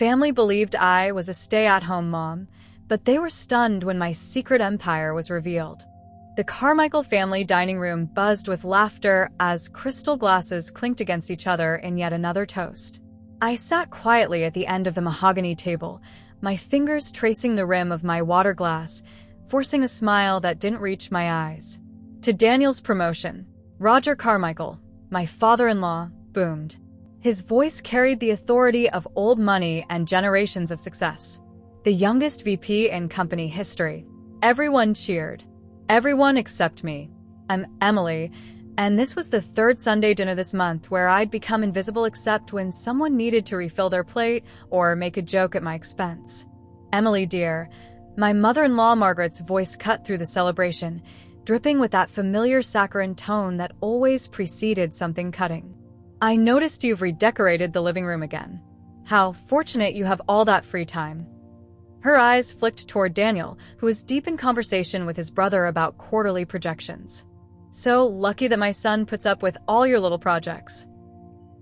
Family believed I was a stay-at-home mom, but they were stunned when my secret empire was revealed. The Carmichael family dining room buzzed with laughter as crystal glasses clinked against each other in yet another toast. I sat quietly at the end of the mahogany table, my fingers tracing the rim of my water glass, forcing a smile that didn't reach my eyes. To Daniel's promotion, Roger Carmichael, my father-in-law, boomed. His voice carried the authority of old money and generations of success. The youngest VP in company history. Everyone cheered. Everyone except me. I'm Emily, and this was the third Sunday dinner this month where I'd become invisible except when someone needed to refill their plate or make a joke at my expense. Emily, dear, my mother-in-law Margaret's voice cut through the celebration, dripping with that familiar saccharine tone that always preceded something cutting. I noticed you've redecorated the living room again. How fortunate you have all that free time. Her eyes flicked toward Daniel, who was deep in conversation with his brother about quarterly projections. So lucky that my son puts up with all your little projects.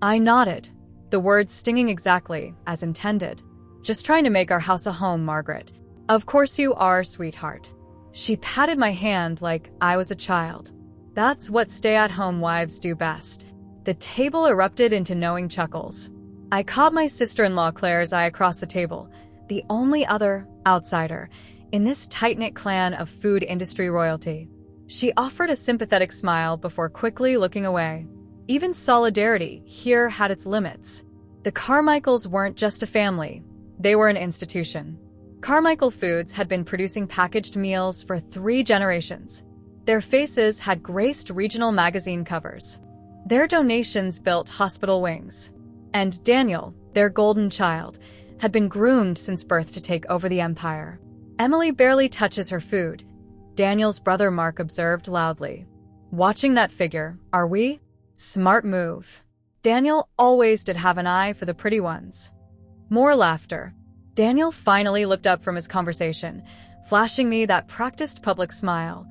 I nodded, the words stinging exactly as intended. Just trying to make our house a home, Margaret. Of course you are, sweetheart. She patted my hand like I was a child. That's what stay-at-home wives do best. The table erupted into knowing chuckles. I caught my sister-in-law Claire's eye across the table, the only other outsider in this tight-knit clan of food industry royalty. She offered a sympathetic smile before quickly looking away. Even solidarity here had its limits. The Carmichaels weren't just a family, they were an institution. Carmichael Foods had been producing packaged meals for 3 generations. Their faces had graced regional magazine covers. Their donations built hospital wings. And Daniel, their golden child, had been groomed since birth to take over the empire. Emily barely touches her food, Daniel's brother Mark observed loudly. Watching that figure, are we? Smart move. Daniel always did have an eye for the pretty ones. More laughter. Daniel finally looked up from his conversation, flashing me that practiced public smile,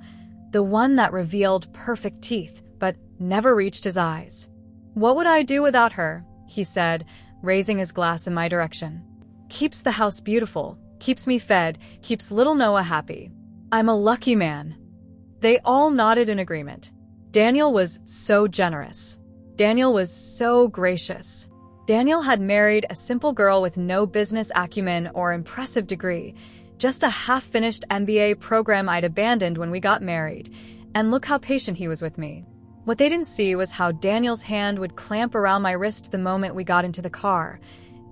the one that revealed perfect teeth, but never reached his eyes. What would I do without her? He said, raising his glass in my direction. Keeps the house beautiful, keeps me fed, keeps little Noah happy. I'm a lucky man. They all nodded in agreement. Daniel was so generous. Daniel was so gracious. Daniel had married a simple girl with no business acumen or impressive degree, just a half-finished MBA program I'd abandoned when we got married, and look how patient he was with me. What they didn't see was how Daniel's hand would clamp around my wrist the moment we got into the car,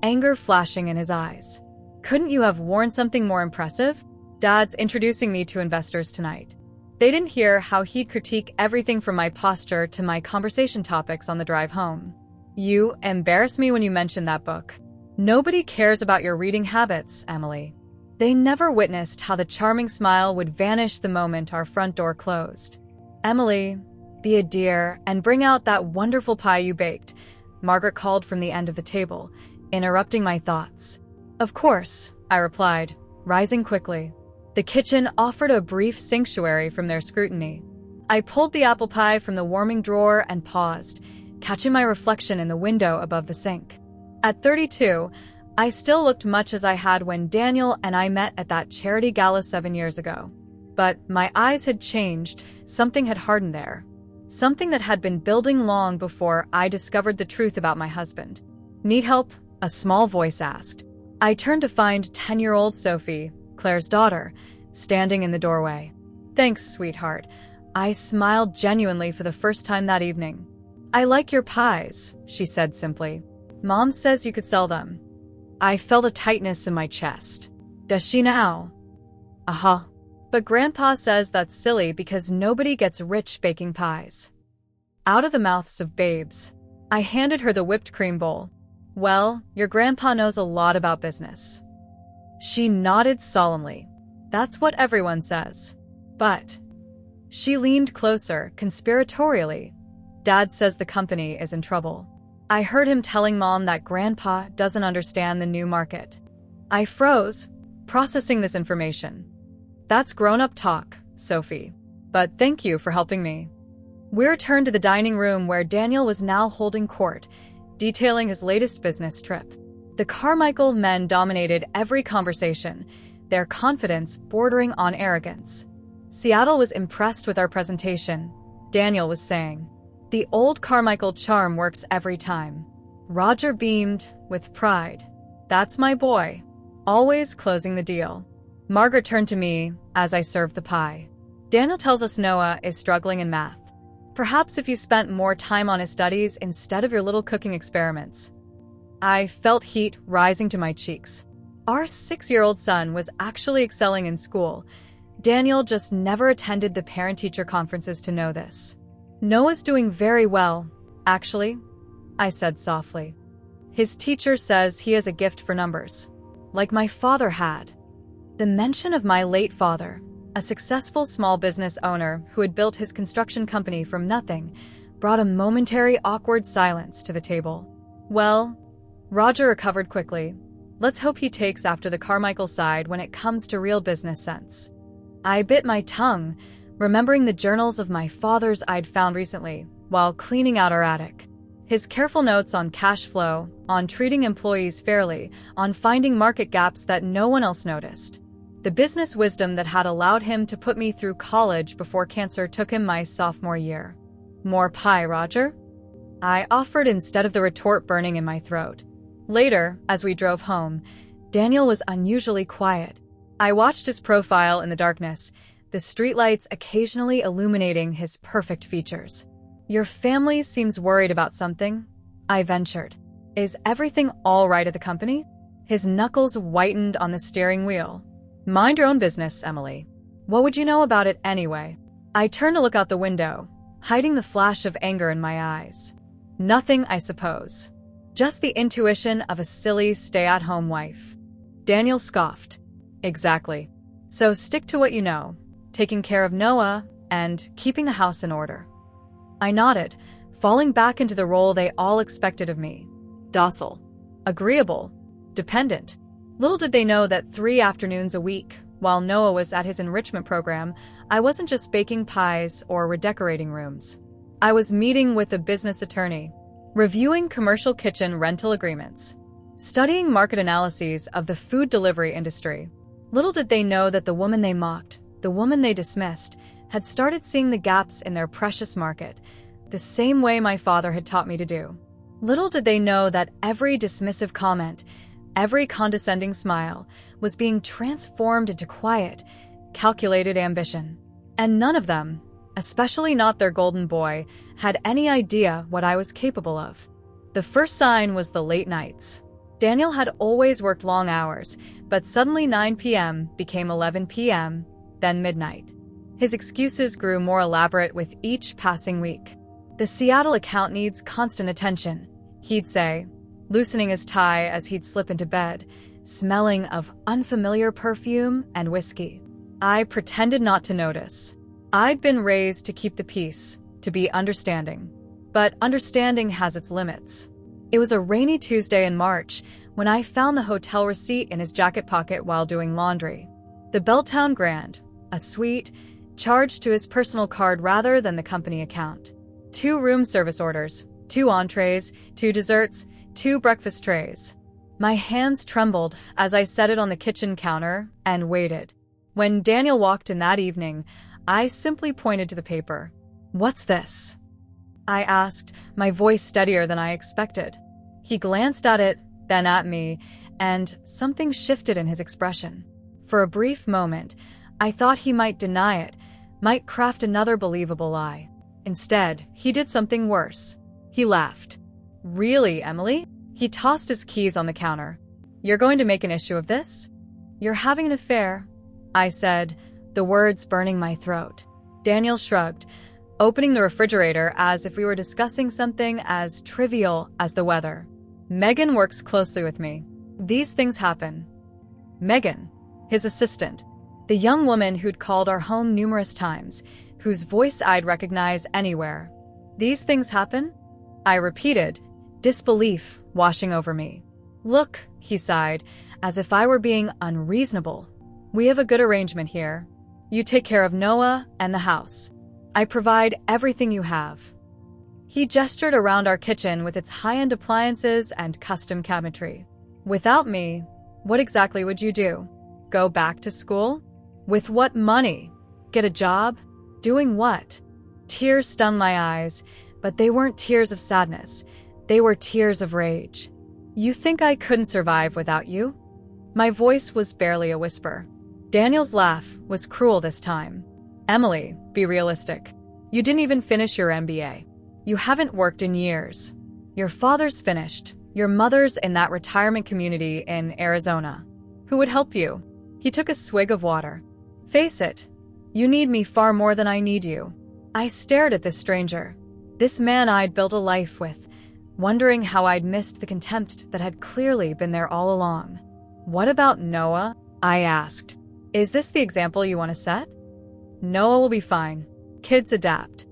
anger flashing in his eyes. Couldn't you have worn something more impressive? Dad's introducing me to investors tonight. They didn't hear how he'd critique everything from my posture to my conversation topics on the drive home. You embarrass me when you mention that book. Nobody cares about your reading habits, Emily. They never witnessed how the charming smile would vanish the moment our front door closed. Emily, be a dear and bring out that wonderful pie you baked, Margaret called from the end of the table, interrupting my thoughts. Of course, I replied, rising quickly. The kitchen offered a brief sanctuary from their scrutiny. I pulled the apple pie from the warming drawer and paused, catching my reflection in the window above the sink. At 32, I still looked much as I had when Daniel and I met at that charity gala 7 years ago. But my eyes had changed, something had hardened there. Something that had been building long before I discovered the truth about my husband. Need help? A small voice asked. I turned to find 10-year-old Sophie, Claire's daughter, standing in the doorway. Thanks, sweetheart. I smiled genuinely for the first time that evening. I like your pies, she said simply. Mom says you could sell them. I felt a tightness in my chest. Does she now? Uh-huh. But Grandpa says that's silly because nobody gets rich baking pies. Out of the mouths of babes. I handed her the whipped cream bowl. Well, your grandpa knows a lot about business. She nodded solemnly. That's what everyone says. But she leaned closer, conspiratorially. Dad says the company is in trouble. I heard him telling Mom that Grandpa doesn't understand the new market. I froze, processing this information. That's grown-up talk, Sophie. But thank you for helping me. We returned to the dining room where Daniel was now holding court, detailing his latest business trip. The Carmichael men dominated every conversation, their confidence bordering on arrogance. Seattle was impressed with our presentation, Daniel was saying. The old Carmichael charm works every time. Roger beamed with pride. That's my boy. Always closing the deal. Margaret turned to me as I served the pie. Daniel tells us Noah is struggling in math. Perhaps if you spent more time on his studies instead of your little cooking experiments. I felt heat rising to my cheeks. Our 6-year-old son was actually excelling in school. Daniel just never attended the parent-teacher conferences to know this. Noah's doing very well, actually, I said softly. His teacher says he has a gift for numbers, like my father had. The mention of my late father, a successful small business owner who had built his construction company from nothing, brought a momentary awkward silence to the table. Well, Roger recovered quickly. Let's hope he takes after the Carmichael side when it comes to real business sense. I bit my tongue, remembering the journals of my father's I'd found recently while cleaning out our attic. His careful notes on cash flow, on treating employees fairly, on finding market gaps that no one else noticed. The business wisdom that had allowed him to put me through college before cancer took him my sophomore year. More pie, Roger? I offered instead of the retort burning in my throat. Later, as we drove home, Daniel was unusually quiet. I watched his profile in the darkness, the streetlights occasionally illuminating his perfect features. Your family seems worried about something, I ventured. Is everything all right at the company? His knuckles whitened on the steering wheel. Mind your own business, Emily. What would you know about it anyway? I turned to look out the window, hiding the flash of anger in my eyes. Nothing, I suppose. Just the intuition of a silly stay-at-home wife. Daniel scoffed. Exactly. So stick to what you know, taking care of Noah and keeping the house in order. I nodded, falling back into the role they all expected of me. Docile, agreeable, dependent. Little did they know that 3 afternoons a week, while Noah was at his enrichment program, I wasn't just baking pies or redecorating rooms. I was meeting with a business attorney, reviewing commercial kitchen rental agreements, studying market analyses of the food delivery industry. Little did they know that the woman they mocked, the woman they dismissed, had started seeing the gaps in their precious market, the same way my father had taught me to do. Little did they know that every dismissive comment, every condescending smile, was being transformed into quiet, calculated ambition. And none of them, especially not their golden boy, had any idea what I was capable of. The first sign was the late nights. Daniel had always worked long hours, but suddenly 9 p.m. became 11 p.m., then midnight. His excuses grew more elaborate with each passing week. The Seattle account needs constant attention, he'd say, loosening his tie as he'd slip into bed, smelling of unfamiliar perfume and whiskey. I pretended not to notice. I'd been raised to keep the peace, to be understanding. But understanding has its limits. It was a rainy Tuesday in March when I found the hotel receipt in his jacket pocket while doing laundry. The Belltown Grand, a suite, charged to his personal card rather than the company account. 2 room service orders, 2 entrees, 2 desserts, 2 breakfast trays. My hands trembled as I set it on the kitchen counter and waited. When Daniel walked in that evening, I simply pointed to the paper. "What's this?" I asked, my voice steadier than I expected. He glanced at it, then at me, and something shifted in his expression. For a brief moment, I thought he might deny it, might craft another believable lie. Instead, he did something worse. He laughed. "Really, Emily?" He tossed his keys on the counter. "You're going to make an issue of this?" "You're having an affair," I said, the words burning my throat. Daniel shrugged, opening the refrigerator as if we were discussing something as trivial as the weather. "Megan works closely with me. These things happen." Megan, his assistant, the young woman who'd called our home numerous times, whose voice I'd recognize anywhere. "These things happen?" I repeated, disbelief washing over me. "Look," he sighed, as if I were being unreasonable. "We have a good arrangement here. You take care of Noah and the house. I provide everything you have." He gestured around our kitchen with its high-end appliances and custom cabinetry. Without me, what exactly would you do? Go back to school? With what money? Get a job? Doing what? Tears stung my eyes, but they weren't tears of sadness. They were tears of rage. You think I couldn't survive without you? My voice was barely a whisper. Daniel's laugh was cruel this time. Emily, be realistic. You didn't even finish your MBA. You haven't worked in years. Your father's finished. Your mother's in that retirement community in Arizona. Who would help you? He took a swig of water. Face it. You need me far more than I need you. I stared at this stranger. This man I'd built a life with, wondering how I'd missed the contempt that had clearly been there all along. What about Noah? I asked. Is this the example you want to set? Noah will be fine. Kids adapt.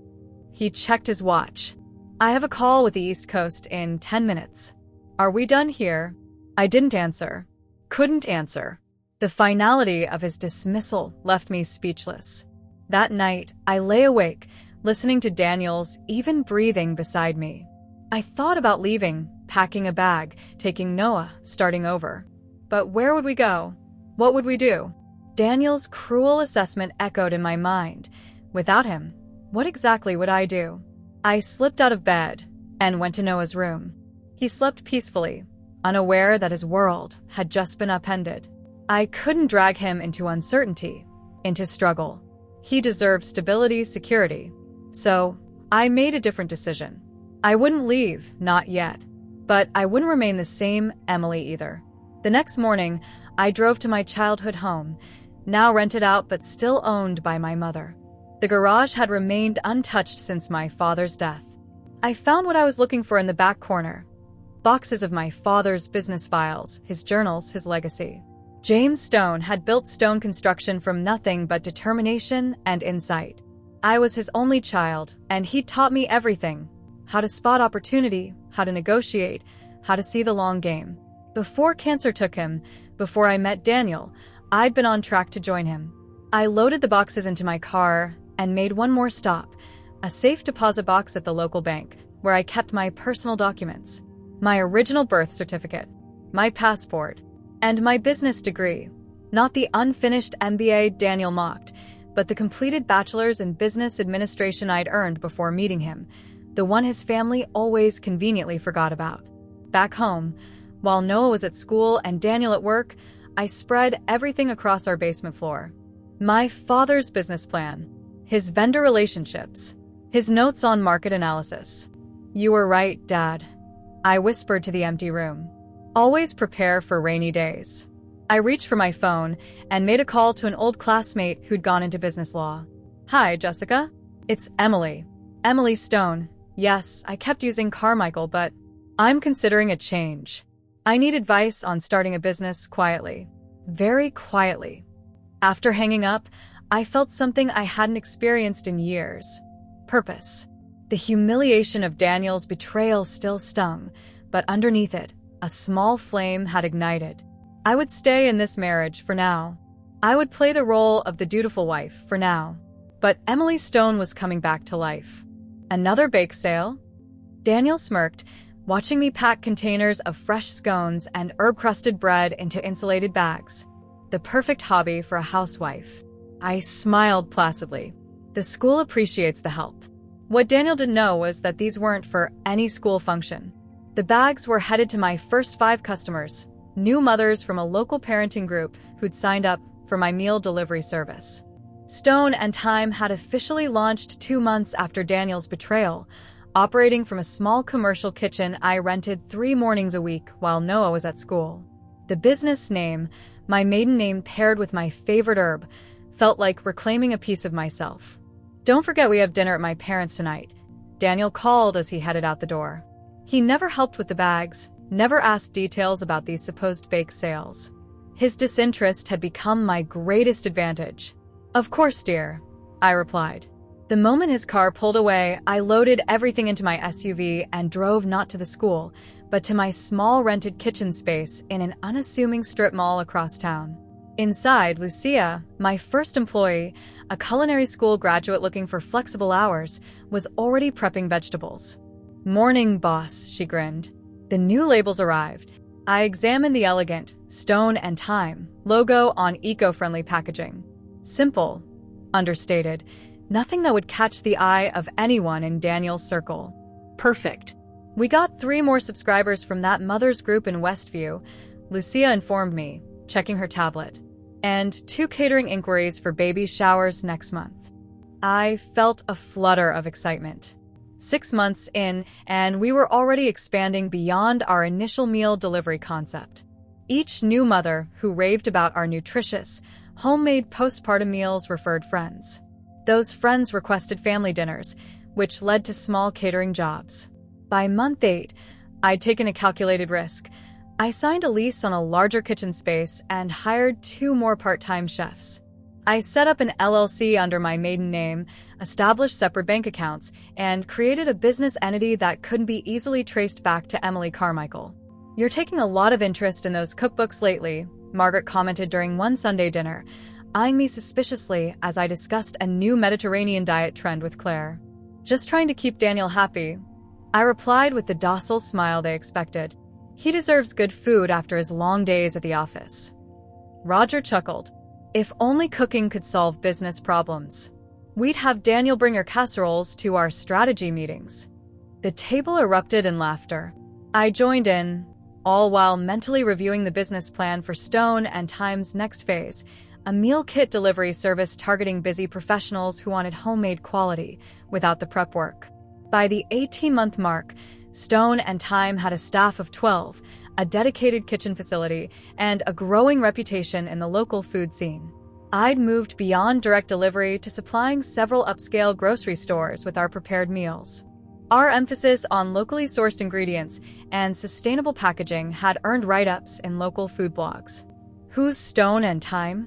He checked his watch. I have a call with the East Coast in 10 minutes. Are we done here? I didn't answer. Couldn't answer. The finality of his dismissal left me speechless. That night, I lay awake, listening to Daniel's even breathing beside me. I thought about leaving, packing a bag, taking Noah, starting over. But where would we go? What would we do? Daniel's cruel assessment echoed in my mind. Without him, what exactly would I do? I slipped out of bed and went to Noah's room. He slept peacefully, unaware that his world had just been upended. I couldn't drag him into uncertainty, into struggle. He deserved stability, security. So, I made a different decision. I wouldn't leave, not yet. But I wouldn't remain the same Emily either. The next morning, I drove to my childhood home, now rented out but still owned by my mother. The garage had remained untouched since my father's death. I found what I was looking for in the back corner. Boxes of my father's business files, his journals, his legacy. James Stone had built stone construction from nothing but determination and insight. I was his only child, and he taught me everything. How to spot opportunity, how to negotiate, how to see the long game. Before cancer took him, before I met Daniel, I'd been on track to join him. I loaded the boxes into my car and made one more stop, a safe deposit box at the local bank, where I kept my personal documents, my original birth certificate, my passport, and my business degree. Not the unfinished MBA Daniel mocked, but the completed bachelor's in business administration I'd earned before meeting him, the one his family always conveniently forgot about. Back home, while Noah was at school and Daniel at work, I spread everything across our basement floor. My father's business plan, his vendor relationships, his notes on market analysis. You were right, Dad. I whispered to the empty room. Always prepare for rainy days. I reached for my phone and made a call to an old classmate who'd gone into business law. Hi, Jessica. It's Emily. Emily Stone. Yes, I kept using Carmichael, but I'm considering a change. I need advice on starting a business quietly. Very quietly. After hanging up, I felt something I hadn't experienced in years. Purpose. The humiliation of Daniel's betrayal still stung, but underneath it, a small flame had ignited. I would stay in this marriage for now. I would play the role of the dutiful wife for now. But Emily Stone was coming back to life. Another bake sale? Daniel smirked, watching me pack containers of fresh scones and herb-crusted bread into insulated bags. The perfect hobby for a housewife. I smiled placidly. The school appreciates the help. What Daniel didn't know was that these weren't for any school function. The bags were headed to my first 5 customers, new mothers from a local parenting group who'd signed up for my meal delivery service. Stone and Time had officially launched 2 months after Daniel's betrayal, operating from a small commercial kitchen I rented 3 mornings a week while Noah was at school. The business name, my maiden name paired with my favorite herb, felt like reclaiming a piece of myself. Don't forget we have dinner at my parents' tonight, Daniel called as he headed out the door. He never helped with the bags, never asked details about these supposed bake sales. His disinterest had become my greatest advantage. Of course, dear, I replied. The moment his car pulled away, I loaded everything into my SUV and drove not to the school, but to my small rented kitchen space in an unassuming strip mall across town. Inside, Lucia, my first employee, a culinary school graduate looking for flexible hours, was already prepping vegetables. Morning, boss, she grinned. The new labels arrived. I examined the elegant Stone and Time logo on eco-friendly packaging. Simple, understated, nothing that would catch the eye of anyone in Daniel's circle. Perfect. We got 3 more subscribers from that mother's group in Westview, Lucia informed me, checking her tablet, and 2 catering inquiries for baby showers next month. I felt a flutter of excitement. 6 months in, and we were already expanding beyond our initial meal delivery concept. Each new mother who raved about our nutritious, homemade postpartum meals referred friends. Those friends requested family dinners, which led to small catering jobs. By month 8, I'd taken a calculated risk. I signed a lease on a larger kitchen space and hired 2 more part-time chefs. I set up an LLC under my maiden name, established separate bank accounts, and created a business entity that couldn't be easily traced back to Emily Carmichael. "You're taking a lot of interest in those cookbooks lately," Margaret commented during one Sunday dinner, eyeing me suspiciously as I discussed a new Mediterranean diet trend with Claire. "Just trying to keep Daniel happy," I replied with the docile smile they expected. "He deserves good food after his long days at the office." Roger chuckled. "If only cooking could solve business problems. We'd have Daniel bring her casseroles to our strategy meetings." The table erupted in laughter. I joined in, all while mentally reviewing the business plan for Stone and Time's next phase, a meal kit delivery service targeting busy professionals who wanted homemade quality without the prep work. By the 18-month mark, Stone and Time had a staff of 12, a dedicated kitchen facility, and a growing reputation in the local food scene. I'd moved beyond direct delivery to supplying several upscale grocery stores with our prepared meals. Our emphasis on locally sourced ingredients and sustainable packaging had earned write-ups in local food blogs. "Who's Stone and Time?"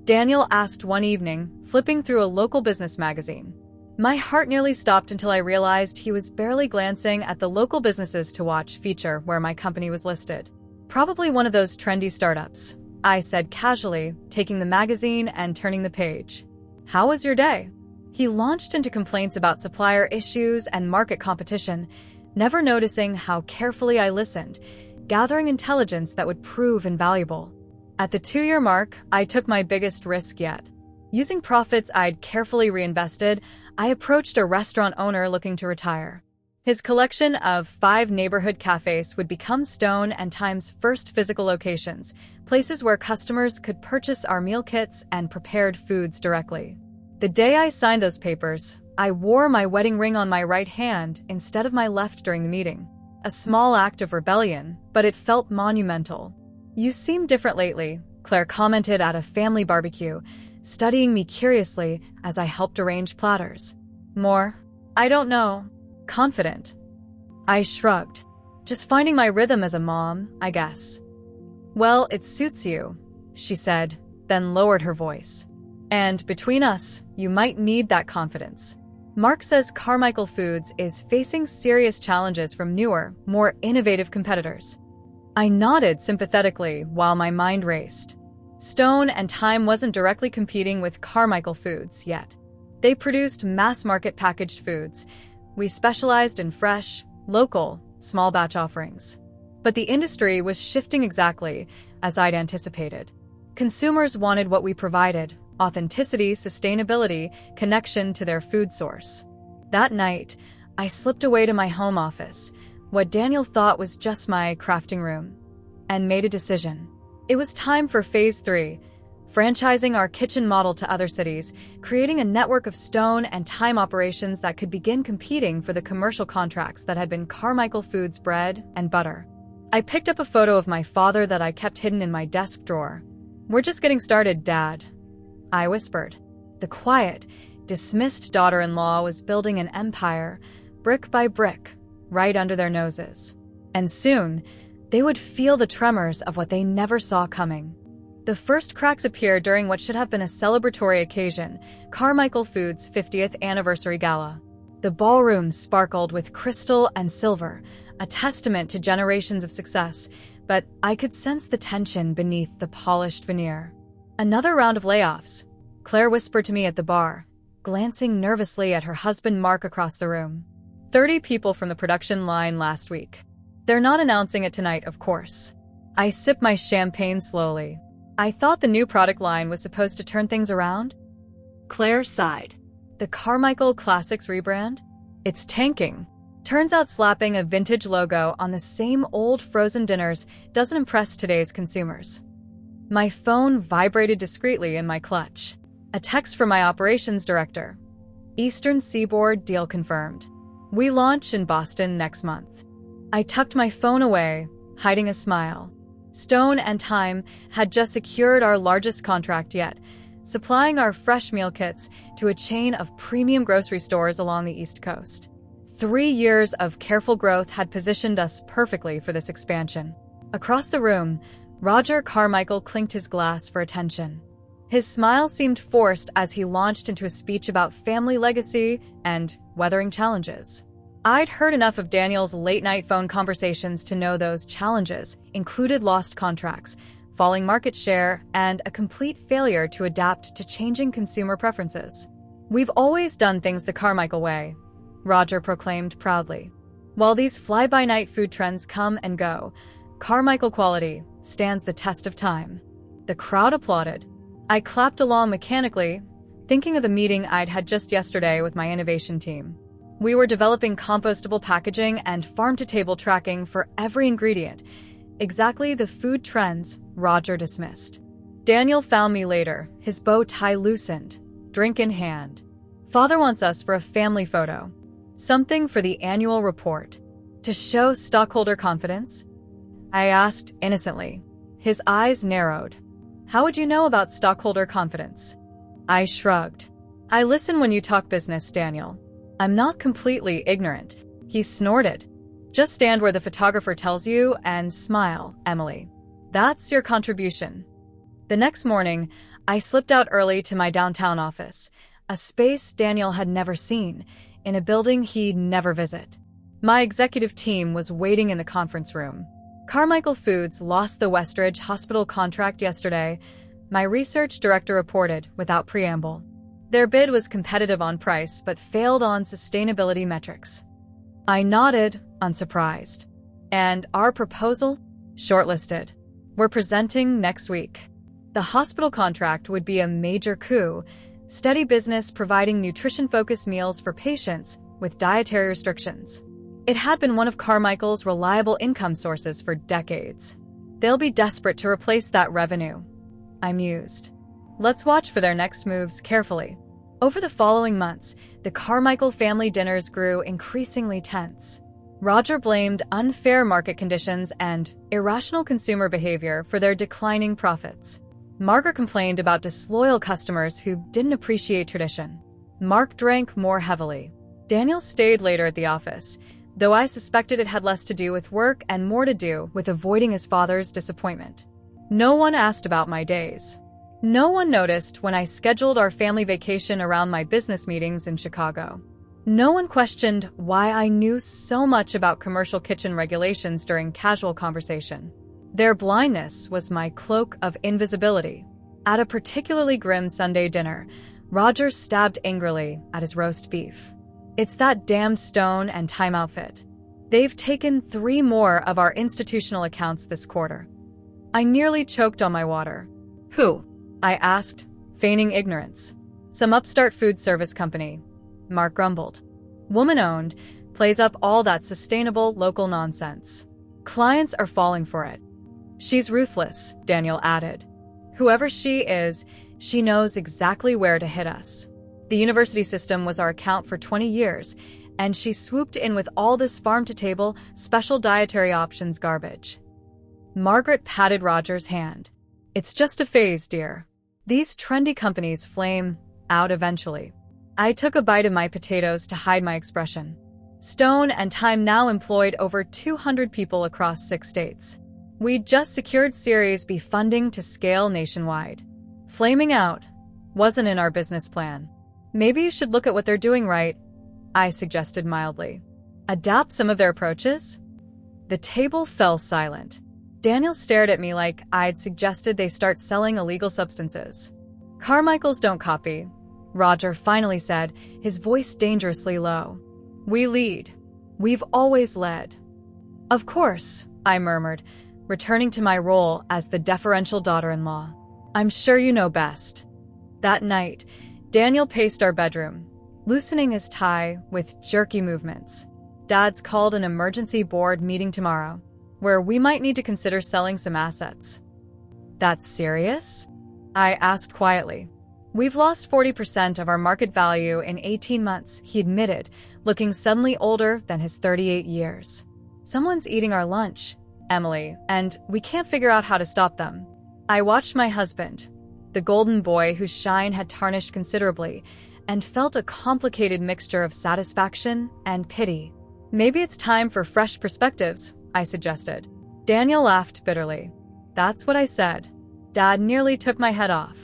Daniel asked one evening, flipping through a local business magazine. My heart nearly stopped until I realized he was barely glancing at the local businesses to watch feature where my company was listed. "Probably one of those trendy startups," I said casually, taking the magazine and turning the page. "How was your day?" He launched into complaints about supplier issues and market competition, never noticing how carefully I listened, gathering intelligence that would prove invaluable. At the 2-year mark, I took my biggest risk yet. Using profits I'd carefully reinvested, I approached a restaurant owner looking to retire. His collection of 5 neighborhood cafes would become Stone and Time's first physical locations, places where customers could purchase our meal kits and prepared foods directly. The day I signed those papers, I wore my wedding ring on my right hand instead of my left during the meeting. A small act of rebellion, but it felt monumental. "You seem different lately," Claire commented at a family barbecue, studying me curiously as I helped arrange platters. "More? I don't know. Confident." I shrugged. "Just finding my rhythm as a mom, I guess." "Well, it suits you," she said, then lowered her voice. "And between us, you might need that confidence. Mark says Carmichael Foods is facing serious challenges from newer, more innovative competitors." I nodded sympathetically while my mind raced. Stone and Time wasn't directly competing with Carmichael Foods yet. They produced mass-market packaged foods. We specialized in fresh, local, small batch offerings. But the industry was shifting exactly as I'd anticipated. Consumers wanted what we provided: authenticity, sustainability, connection to their food source. That night, I slipped away to my home office, what Daniel thought was just my crafting room, and made a decision. It was time for Phase 3, franchising our kitchen model to other cities, creating a network of Stone and Time operations that could begin competing for the commercial contracts that had been Carmichael Foods' bread and butter. I picked up a photo of my father that I kept hidden in my desk drawer. "We're just getting started, Dad," I whispered. The quiet, dismissed daughter-in-law was building an empire, brick by brick, right under their noses. And soon, they would feel the tremors of what they never saw coming. The first cracks appeared during what should have been a celebratory occasion, Carmichael Foods' 50th anniversary gala. The ballroom sparkled with crystal and silver, a testament to generations of success, but I could sense the tension beneath the polished veneer. "Another round of layoffs," Claire whispered to me at the bar, glancing nervously at her husband Mark across the room. 30 people from the production line last week. They're not announcing it tonight, of course." I sipped my champagne slowly. I thought the new product line was supposed to turn things around. Claire sighed. The Carmichael Classics rebrand? It's tanking. Turns out slapping a vintage logo on the same old frozen dinners doesn't impress today's consumers. My phone vibrated discreetly in my clutch. A text from my operations director. Eastern Seaboard deal confirmed. We launch in Boston next month. I tucked my phone away, hiding a smile. Stone and Time had just secured our largest contract yet, supplying our fresh meal kits to a chain of premium grocery stores along the East Coast. 3 years of careful growth had positioned us perfectly for this expansion. Across the room, Roger Carmichael clinked his glass for attention. His smile seemed forced as he launched into a speech about family legacy and weathering challenges. I'd heard enough of Daniel's late-night phone conversations to know those challenges included lost contracts, falling market share, and a complete failure to adapt to changing consumer preferences. "We've always done things the Carmichael way," Roger proclaimed proudly. "While these fly-by-night food trends come and go, Carmichael quality stands the test of time." The crowd applauded. I clapped along mechanically, thinking of the meeting I'd had just yesterday with my innovation team. We were developing compostable packaging and farm-to-table tracking for every ingredient, exactly the food trends Roger dismissed. Daniel found me later, his bow tie loosened, drink in hand. "Father wants us for a family photo. Something for the annual report. To show stockholder confidence?" I asked innocently. His eyes narrowed. "How would you know about stockholder confidence?" I shrugged. "I listen when you talk business, Daniel. I'm not completely ignorant." He snorted. "Just stand where the photographer tells you and smile, Emily. That's your contribution." The next morning, I slipped out early to my downtown office, a space Daniel had never seen, in a building he'd never visit. My executive team was waiting in the conference room. Carmichael Foods lost the Westridge Hospital contract yesterday, my research director reported without preamble. Their bid was competitive on price but failed on sustainability metrics. I nodded, unsurprised. "And our proposal? Shortlisted. We're presenting next week." The hospital contract would be a major coup, steady business providing nutrition-focused meals for patients with dietary restrictions. It had been one of Carmichael's reliable income sources for decades. They'll be desperate to replace that revenue, I mused. Let's watch for their next moves carefully. Over the following months, the Carmichael family dinners grew increasingly tense. Roger blamed unfair market conditions and irrational consumer behavior for their declining profits. Margaret complained about disloyal customers who didn't appreciate tradition. Mark drank more heavily. Daniel stayed later at the office, though I suspected it had less to do with work and more to do with avoiding his father's disappointment. No one asked about my days. No one noticed when I scheduled our family vacation around my business meetings in Chicago. No one questioned why I knew so much about commercial kitchen regulations during casual conversation. Their blindness was my cloak of invisibility. At a particularly grim Sunday dinner, Roger stabbed angrily at his roast beef. "It's that damned Stone and Time outfit. They've taken 3 more of our institutional accounts this quarter." I nearly choked on my water. "Who?" I asked, feigning ignorance. "Some upstart food service company," Mark grumbled. "Woman-owned, plays up all that sustainable local nonsense. Clients are falling for it." "She's ruthless," Daniel added. "Whoever she is, she knows exactly where to hit us. The university system was our account for 20 years, and she swooped in with all this farm-to-table, special dietary options garbage." Margaret patted Roger's hand. "It's just a phase, dear. These trendy companies flame out eventually." I took a bite of my potatoes to hide my expression. Stone and Time now employed over 200 people across 6 states. We'd just secured Series B funding to scale nationwide. Flaming out wasn't in our business plan. "Maybe you should look at what they're doing right," I suggested mildly. "Adapt some of their approaches?" The table fell silent. Daniel stared at me like I'd suggested they start selling illegal substances. "Carmichaels don't copy," Roger finally said, his voice dangerously low. "We lead. We've always led." "Of course," I murmured, returning to my role as the deferential daughter-in-law. I'm sure you know best. That night, Daniel paced our bedroom, loosening his tie with jerky movements. Dad's called an emergency board meeting tomorrow, where we might need to consider selling some assets. That's serious? I asked quietly. We've lost 40% of our market value in 18 months, he admitted, looking suddenly older than his 38 years. Someone's eating our lunch, Emily, and we can't figure out how to stop them. I watched my husband, the golden boy whose shine had tarnished considerably, and felt a complicated mixture of satisfaction and pity. Maybe it's time for fresh perspectives, I suggested. Daniel laughed bitterly. That's what I said. Dad nearly took my head off.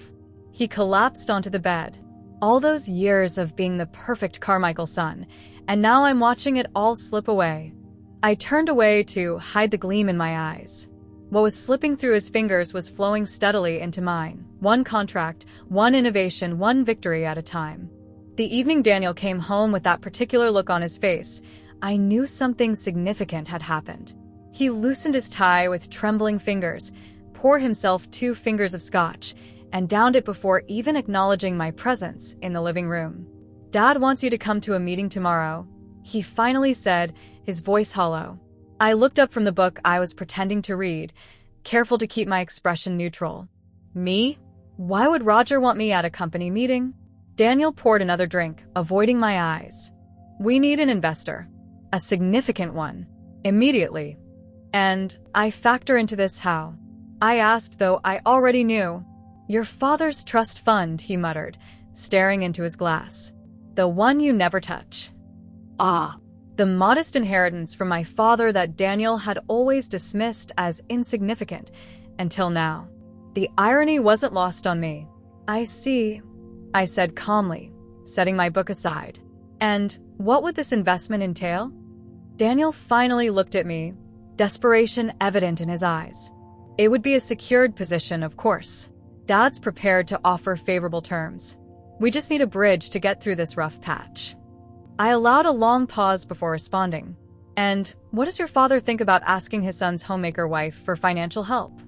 He collapsed onto the bed. All those years of being the perfect Carmichael son, and now I'm watching it all slip away. I turned away to hide the gleam in my eyes. What was slipping through his fingers was flowing steadily into mine. One contract, one innovation, one victory at a time. The evening Daniel came home with that particular look on his face, I knew something significant had happened. He loosened his tie with trembling fingers, poured himself 2 fingers of scotch, and downed it before even acknowledging my presence in the living room. Dad wants you to come to a meeting tomorrow, he finally said, his voice hollow. I looked up from the book I was pretending to read, careful to keep my expression neutral. Me? Why would Roger want me at a company meeting? Daniel poured another drink, avoiding my eyes. We need an investor. A significant one. Immediately. And I factor into this how? I asked, though I already knew. Your father's trust fund, he muttered, staring into his glass. The one you never touch. Ah. The modest inheritance from my father that Daniel had always dismissed as insignificant, until now. The irony wasn't lost on me. I see, I said calmly, setting my book aside. And what would this investment entail? Daniel finally looked at me, desperation evident in his eyes. It would be a secured position, of course. Dad's prepared to offer favorable terms. We just need a bridge to get through this rough patch. I allowed a long pause before responding. And what does your father think about asking his son's homemaker wife for financial help?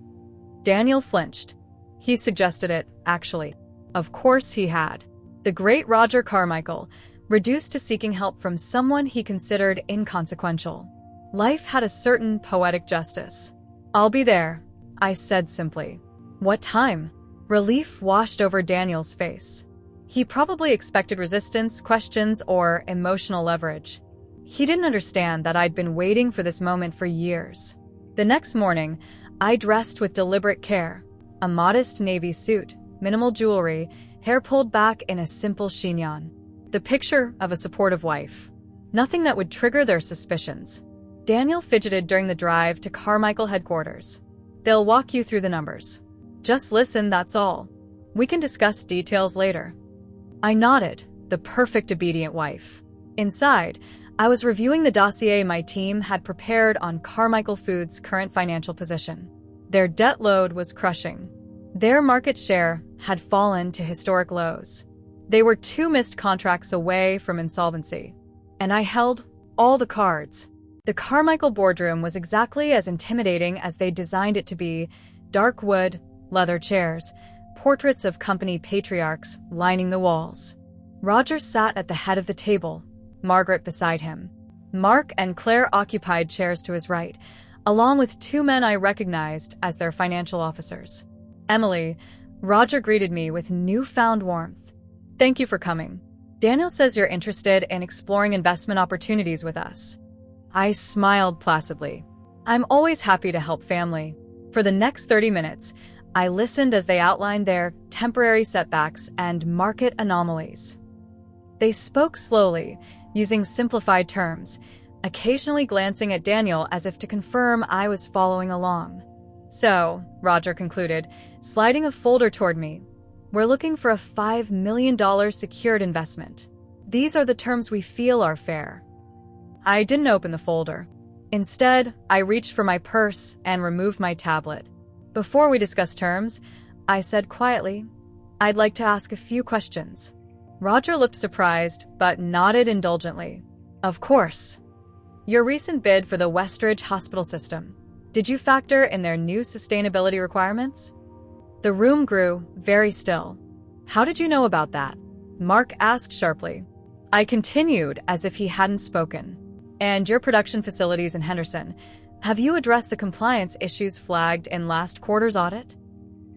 Daniel flinched. He suggested it, actually. Of course he had. The great Roger Carmichael, reduced to seeking help from someone he considered inconsequential. Life had a certain poetic justice. I'll be there, I said simply. What time? Relief washed over Daniel's face. He probably expected resistance, questions, or emotional leverage. He didn't understand that I'd been waiting for this moment for years. The next morning, I dressed with deliberate care. A modest navy suit, minimal jewelry, hair pulled back in a simple chignon. The picture of a supportive wife. Nothing that would trigger their suspicions. Daniel fidgeted during the drive to Carmichael headquarters. They'll walk you through the numbers. Just listen, that's all. We can discuss details later. I nodded, the perfect obedient wife. Inside, I was reviewing the dossier my team had prepared on Carmichael Foods' current financial position. Their debt load was crushing. Their market share had fallen to historic lows. They were 2 missed contracts away from insolvency. And I held all the cards. The Carmichael boardroom was exactly as intimidating as they designed it to be. Dark wood, leather chairs, portraits of company patriarchs lining the walls. Roger sat at the head of the table, Margaret beside him. Mark and Claire occupied chairs to his right, along with 2 men I recognized as their financial officers. Emily, Roger greeted me with newfound warmth. Thank you for coming. Daniel says you're interested in exploring investment opportunities with us. I smiled placidly. I'm always happy to help family. For the next 30 minutes, I listened as they outlined their temporary setbacks and market anomalies. They spoke slowly, using simplified terms, occasionally glancing at Daniel as if to confirm I was following along. So, Roger concluded, sliding a folder toward me, we're looking for a $5 million secured investment. These are the terms we feel are fair. I didn't open the folder. Instead, I reached for my purse and removed my tablet. Before we discuss terms, I said quietly, I'd like to ask a few questions. Roger looked surprised, but nodded indulgently. Of course. Your recent bid for the Westridge Hospital System. Did you factor in their new sustainability requirements? The room grew very still. How did you know about that? Mark asked sharply. I continued as if he hadn't spoken. And your production facilities in Henderson, have you addressed the compliance issues flagged in last quarter's audit?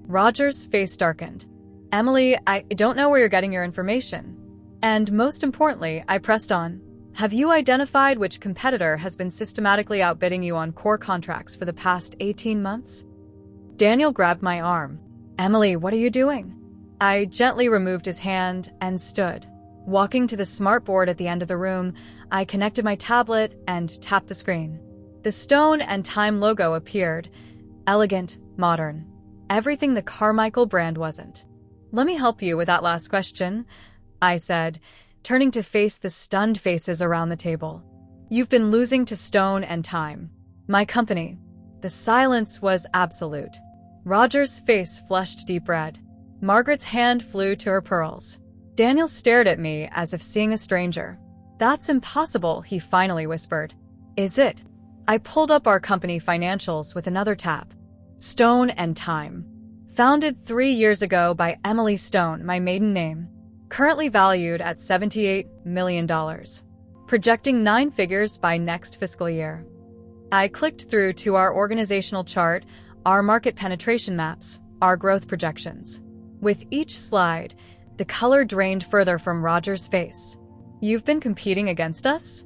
Roger's face darkened. Emily, I don't know where you're getting your information. And most importantly, I pressed on. Have you identified which competitor has been systematically outbidding you on core contracts for the past 18 months? Daniel grabbed my arm. Emily, what are you doing? I gently removed his hand and stood. Walking to the smart board at the end of the room, I connected my tablet and tapped the screen. The Stone and Time logo appeared. Elegant, modern. Everything the Carmichael brand wasn't. Let me help you with that last question, I said, turning to face the stunned faces around the table. You've been losing to Stone and Time. My company. The silence was absolute. Roger's face flushed deep red. Margaret's hand flew to her pearls. Daniel stared at me as if seeing a stranger. That's impossible, he finally whispered. Is it? I pulled up our company financials with another tap. Stone and Time. Founded 3 years ago by Emily Stone, my maiden name. Currently valued at $78 million. Projecting 9 figures by next fiscal year. I clicked through to our organizational chart, our market penetration maps, our growth projections. With each slide, the color drained further from Roger's face. You've been competing against us?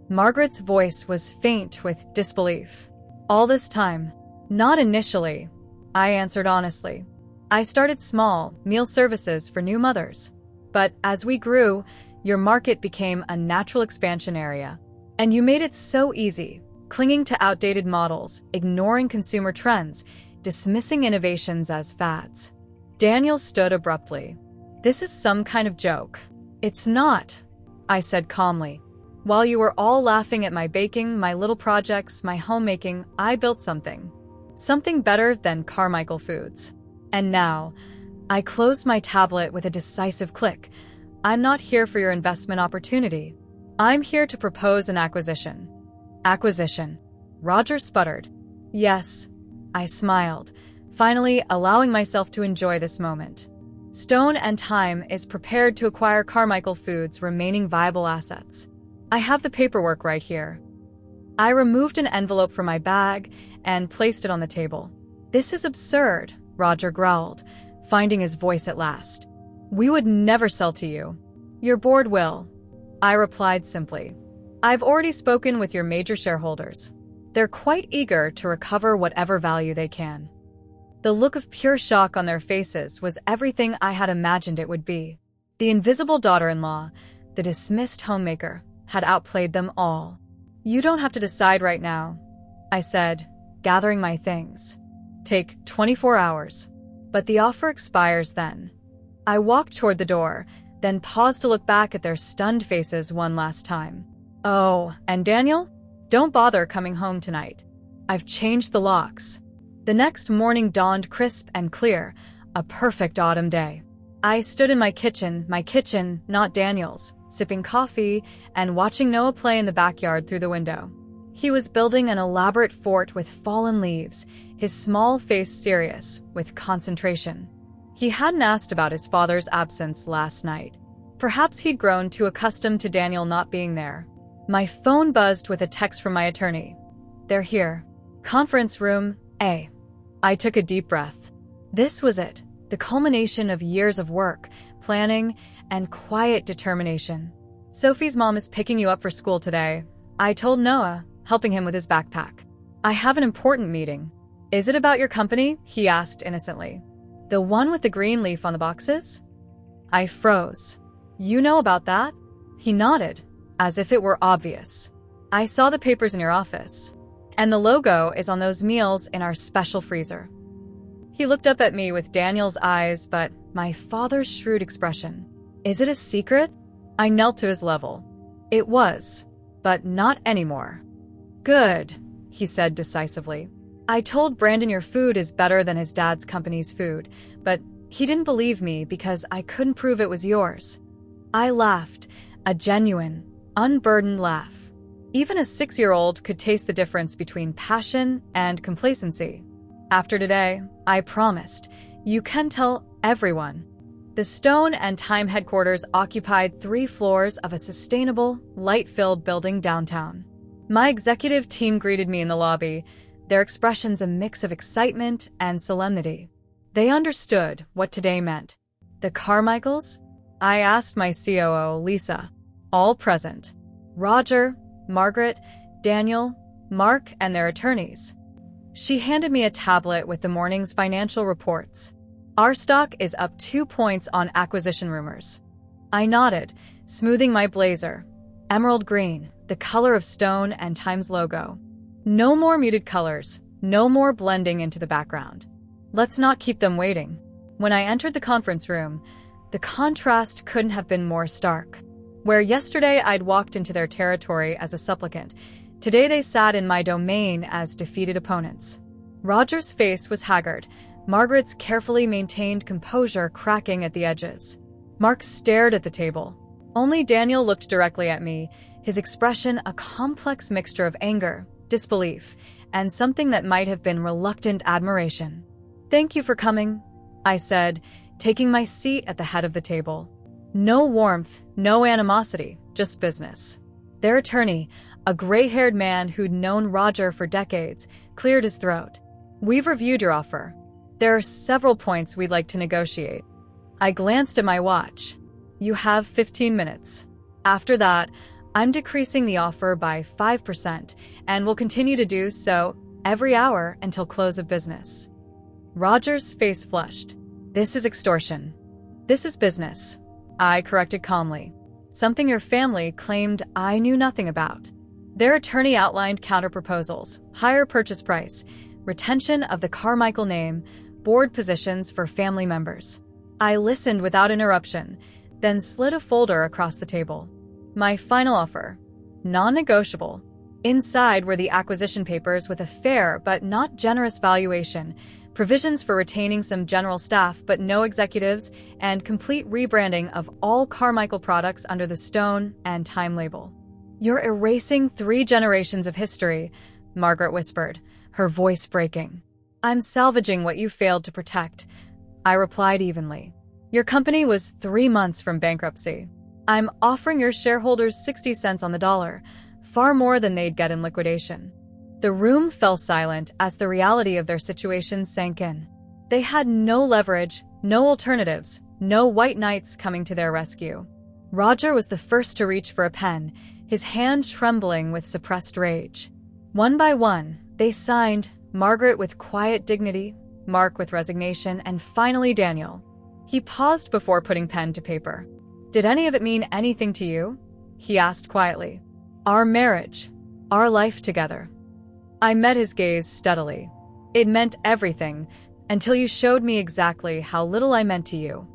Margaret's voice was faint with disbelief. All this time? Not initially, I answered honestly. I started small, meal services for new mothers. But as we grew, your market became a natural expansion area. And you made it so easy, clinging to outdated models, ignoring consumer trends, dismissing innovations as fads. Daniel stood abruptly. This is some kind of joke. It's not, I said calmly. While you were all laughing at my baking, my little projects, my homemaking, I built something. Something better than Carmichael Foods. And now, I closed my tablet with a decisive click. I'm not here for your investment opportunity. I'm here to propose an acquisition. Acquisition. Roger sputtered. Yes, I smiled, finally allowing myself to enjoy this moment. Stone and Time is prepared to acquire Carmichael Foods' remaining viable assets. I have the paperwork right here. I removed an envelope from my bag and placed it on the table. This is absurd, Roger growled, finding his voice at last. We would never sell to you. Your board will, I replied simply. I've already spoken with your major shareholders. They're quite eager to recover whatever value they can. The look of pure shock on their faces was everything I had imagined it would be. The invisible daughter-in-law, the dismissed homemaker, had outplayed them all. You don't have to decide right now, I said, gathering my things. Take 24 hours. But the offer expires then. I walked toward the door, then paused to look back at their stunned faces one last time. Oh, and Daniel? Don't bother coming home tonight. I've changed the locks. The next morning dawned crisp and clear, a perfect autumn day. I stood in my kitchen, not Daniel's, sipping coffee and watching Noah play in the backyard through the window. He was building an elaborate fort with fallen leaves, his small face serious, with concentration. He hadn't asked about his father's absence last night. Perhaps he'd grown too accustomed to Daniel not being there. My phone buzzed with a text from my attorney. They're here. Conference room A. I took a deep breath. This was it, the culmination of years of work, planning, and quiet determination. Sophie's mom is picking you up for school today, I told Noah, helping him with his backpack. I have an important meeting. Is it about your company? He asked innocently. The one with the green leaf on the boxes? I froze. You know about that? He nodded, as if it were obvious. I saw the papers in your office. And the logo is on those meals in our special freezer. He looked up at me with Daniel's eyes, but my father's shrewd expression. Is it a secret? I knelt to his level. It was, but not anymore. Good, he said decisively. I told Brandon your food is better than his dad's company's food, but he didn't believe me because I couldn't prove it was yours. I laughed, a genuine, unburdened laugh. Even a 6-year-old could taste the difference between passion and complacency. After today, I promised, you can tell everyone. The Stone and Time headquarters occupied 3 floors of a sustainable, light-filled building downtown. My executive team greeted me in the lobby, their expressions a mix of excitement and solemnity. They understood what today meant. The Carmichaels? I asked my COO, Lisa. All present. Roger, Margaret, Daniel, Mark, and their attorneys. She handed me a tablet with the morning's financial reports. Our stock is up 2 points on acquisition rumors. I nodded, smoothing my blazer. Emerald green, the color of Stone and Time's logo. No more muted colors, no more blending into the background. Let's not keep them waiting. When I entered the conference room, the contrast couldn't have been more stark. Where yesterday I'd walked into their territory as a supplicant, today they sat in my domain as defeated opponents. Roger's face was haggard, Margaret's carefully maintained composure cracking at the edges. Mark stared at the table. Only Daniel looked directly at me, his expression a complex mixture of anger, disbelief, and something that might have been reluctant admiration. "Thank you for coming," I said, taking my seat at the head of the table. No warmth, no animosity, just business. Their attorney, a gray-haired man who'd known Roger for decades, cleared his throat. "We've reviewed your offer. There are several points we'd like to negotiate." I glanced at my watch. "You have 15 minutes. After that, I'm decreasing the offer by 5% and will continue to do so every hour until close of business." Roger's face flushed. "This is extortion." "This is business," I corrected calmly. "Something your family claimed I knew nothing about." Their attorney outlined counterproposals, higher purchase price, retention of the Carmichael name, board positions for family members. I listened without interruption, then slid a folder across the table. My final offer. Non-negotiable. Inside were the acquisition papers with a fair but not generous valuation, provisions for retaining some general staff but no executives, and complete rebranding of all Carmichael products under the Stone and Time label. "You're erasing 3 generations of history," Margaret whispered, her voice breaking. "I'm salvaging what you failed to protect," I replied evenly. "Your company was 3 months from bankruptcy. I'm offering your shareholders 60 cents on the dollar, far more than they'd get in liquidation." The room fell silent as the reality of their situation sank in. They had no leverage, no alternatives, no white knights coming to their rescue. Roger was the first to reach for a pen, his hand trembling with suppressed rage. One by one, they signed, Margaret with quiet dignity, Mark with resignation, and finally Daniel. He paused before putting pen to paper. "Did any of it mean anything to you?" he asked quietly. "Our marriage, our life together." I met his gaze steadily. "It meant everything, until you showed me exactly how little I meant to you."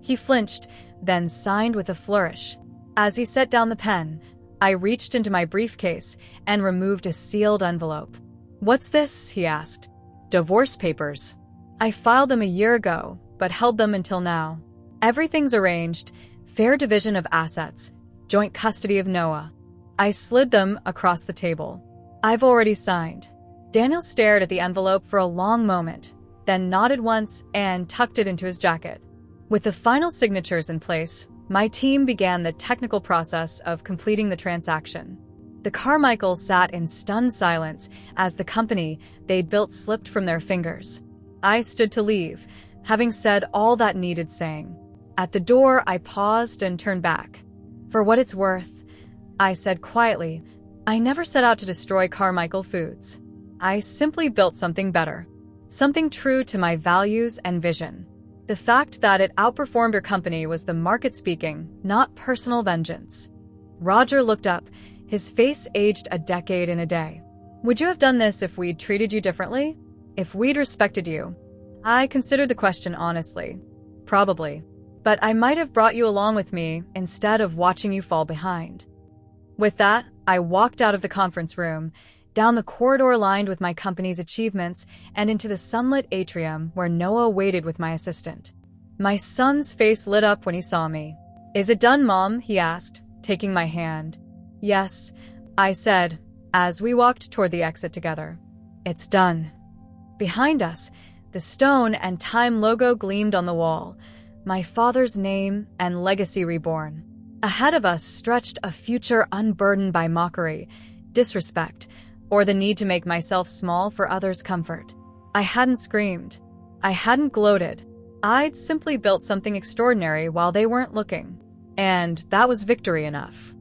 He flinched, then signed with a flourish. As he set down the pen, I reached into my briefcase and removed a sealed envelope. "What's this?" he asked. "Divorce papers. I filed them a year ago, but held them until now. Everything's arranged, fair division of assets, joint custody of Noah." I slid them across the table. "I've already signed." Daniel stared at the envelope for a long moment, then nodded once and tucked it into his jacket. With the final signatures in place, my team began the technical process of completing the transaction. The Carmichaels sat in stunned silence as the company they'd built slipped from their fingers. I stood to leave, having said all that needed saying. At the door, I paused and turned back. "For what it's worth," I said quietly, "I never set out to destroy Carmichael Foods. I simply built something better, something true to my values and vision. The fact that it outperformed your company was the market speaking, not personal vengeance." Roger looked up, his face aged a decade in a day. "Would you have done this if we'd treated you differently? If we'd respected you?" I considered the question honestly. Probably. But I might have brought you along with me instead of watching you fall behind. With that, I walked out of the conference room, down the corridor lined with my company's achievements, and into the sunlit atrium where Noah waited with my assistant. My son's face lit up when he saw me. "Is it done, Mom?" he asked, taking my hand. "Yes," I said, as we walked toward the exit together. It's done. Behind us, the stone and Time logo gleamed on the wall, my father's name and legacy reborn. Ahead of us stretched a future unburdened by mockery, disrespect, or the need to make myself small for others' comfort. I hadn't screamed. I hadn't gloated. I'd simply built something extraordinary while they weren't looking. And that was victory enough.